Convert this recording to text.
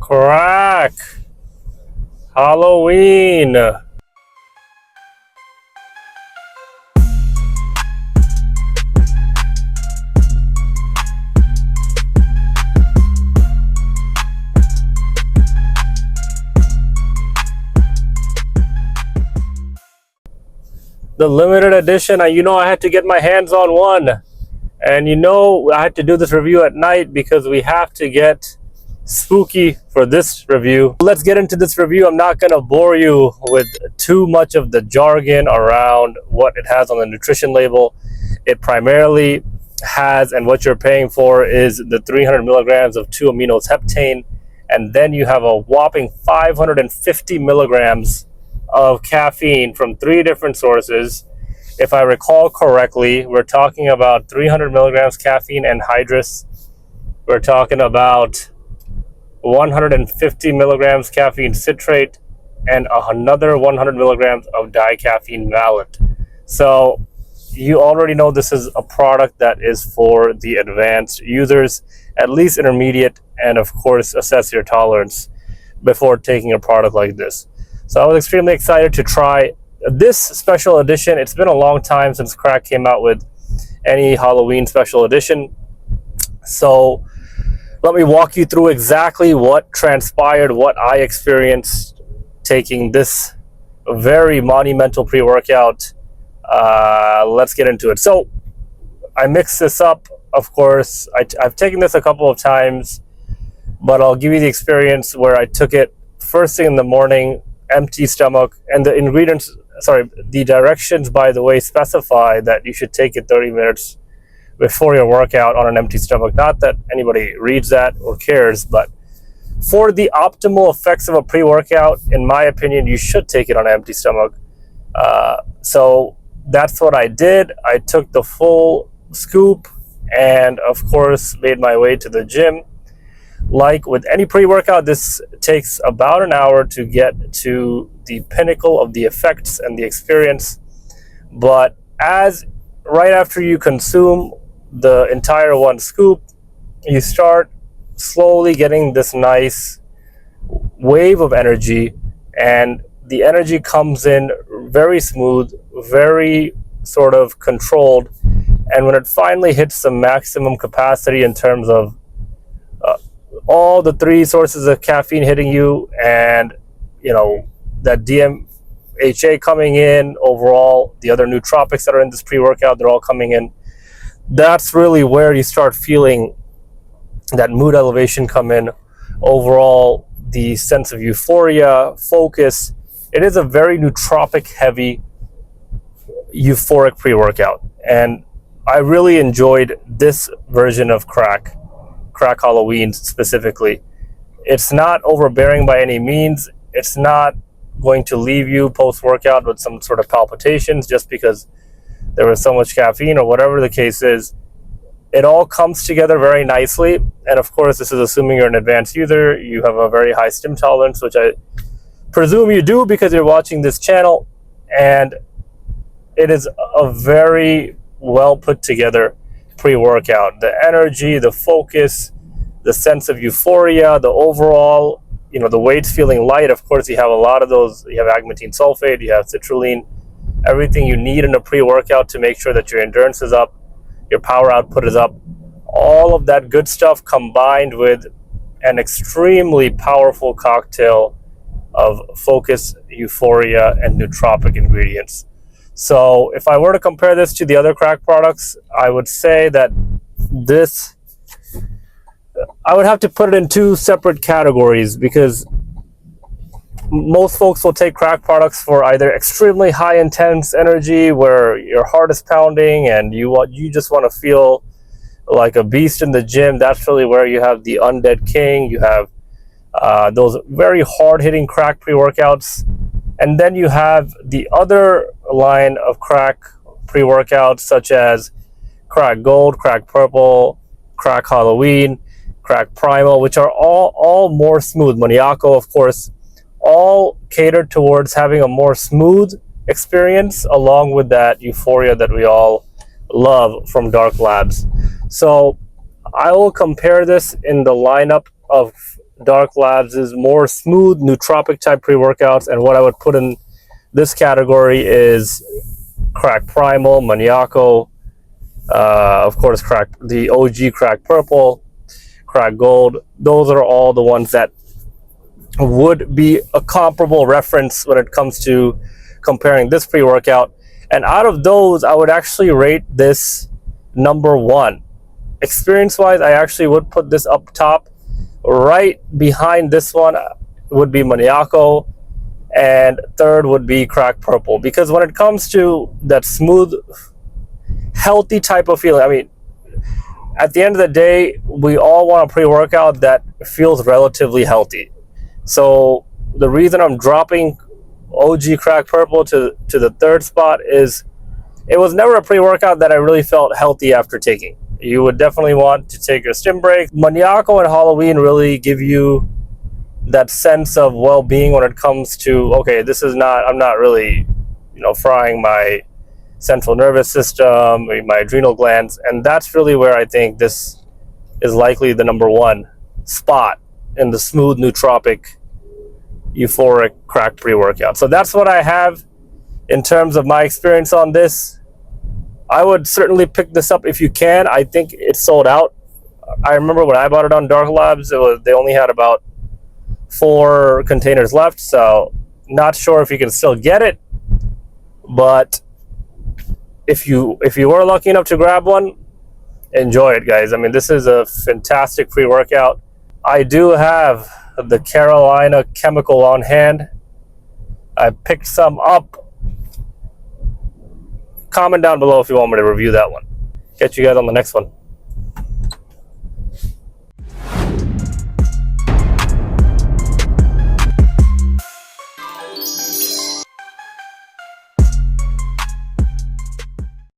Crack Halloween. The limited edition. I had to get my hands on one, and I had to do this review at night because we have to get spooky for this review. Let's get into this review. I'm not going to bore you with too much of the jargon around what it has on the nutrition label. It primarily has, and what you're paying for is the 300 milligrams of 2-aminos heptane, and then you have a whopping 550 milligrams of caffeine from 3 different sources. If I recall correctly, we're talking about 300 milligrams caffeine anhydrous. We're talking about 150 milligrams caffeine citrate and another 100 milligrams of dicaffeine malate. So you already know this is a product that is for the advanced users, at least intermediate, and of course assess your tolerance before taking a product like this. So I was extremely excited to try this special edition. It's been a long time since Crack came out with any Halloween special edition. So let me walk you through exactly what transpired, what I experienced taking this very monumental pre-workout. Let's get into it. So I mixed this up, of course. I've taken this a couple of times, but I'll give you the experience where I took it first thing in the morning, empty stomach, and the directions, by the way, specify that you should take it 30 minutes before your workout on an empty stomach. Not that anybody reads that or cares, but for the optimal effects of a pre-workout, in my opinion, you should take it on an empty stomach. So that's what I did. I took the full scoop and, of course, made my way to the gym. Like with any pre-workout, this takes about an hour to get to the pinnacle of the effects and the experience. But right after you consume the entire 1 scoop, you start slowly getting this nice wave of energy, and the energy comes in very smooth, very sort of controlled, and when it finally hits the maximum capacity in terms of all the 3 sources of caffeine hitting you, and that DMHA coming in, overall the other nootropics that are in this pre-workout, they're all coming in. That's really where you start feeling that mood elevation come in. Overall, the sense of euphoria, focus. It is a very nootropic heavy euphoric pre-workout, and I really enjoyed this version of Crack Halloween specifically. It's not overbearing by any means. It's not going to leave you post-workout with some sort of palpitations just because there was so much caffeine or whatever the case is. It all comes together very nicely, and of course this is assuming you're an advanced user, you have a very high stim tolerance, which I presume you do because you're watching this channel, and it is a very well put together pre-workout. The energy, the focus, the sense of euphoria, the overall, the weight's feeling light. Of course, you have a lot of those. You have agmatine sulfate, you have citrulline, everything you need in a pre-workout to make sure that your endurance is up, your power output is up. All of that good stuff combined with an extremely powerful cocktail of focus, euphoria, and nootropic ingredients. So if I were to compare this to the other Crack products, I would say that I would have to put it in 2 separate categories, because most folks will take Crack products for either extremely high intense energy where your heart is pounding and you just want to feel like a beast in the gym. That's really where you have the Undead King. You have those very hard-hitting Crack pre-workouts. And then you have the other line of Crack pre-workouts, such as Crack Gold, Crack Purple, Crack Halloween, Crack Primal, which are all more smooth. Maniaco, of course, all catered towards having a more smooth experience, along with that euphoria that we all love from Dark Labs. So I will compare this in the lineup of Dark Labs is more smooth, nootropic type pre-workouts, and what I would put in this category is Crack Primal, Maniaco, of course, the OG Crack Purple, Crack Gold. Those are all the ones that would be a comparable reference when it comes to comparing this pre-workout. And out of those, I would actually rate this number one. Experience-wise, I actually would put this up top. Right behind this one would be Maniaco, and third would be Crack Purple. Because when it comes to that smooth, healthy type of feeling, I mean, at the end of the day, we all want a pre-workout that feels relatively healthy. So the reason I'm dropping OG Crack Purple to the third spot is it was never a pre-workout that I really felt healthy after taking. You would definitely want to take a stim break. Maniaco and Halloween really give you that sense of well-being when it comes to, okay, I'm not really, frying my central nervous system, my adrenal glands, and that's really where I think this is likely the number one spot in the smooth, nootropic, euphoric crack pre-workout. So that's what I have in terms of my experience on this. I would certainly pick this up if you can. I think it's sold out. I remember when I bought it on Dark Labs, they only had about 4 containers left, so not sure if you can still get it. But if you were lucky enough to grab one, enjoy it, guys. I mean, this is a fantastic pre-workout. I do have the Carolina Chemical on hand. I picked some up. Comment down below if you want me to review that one. Catch you guys on the next one.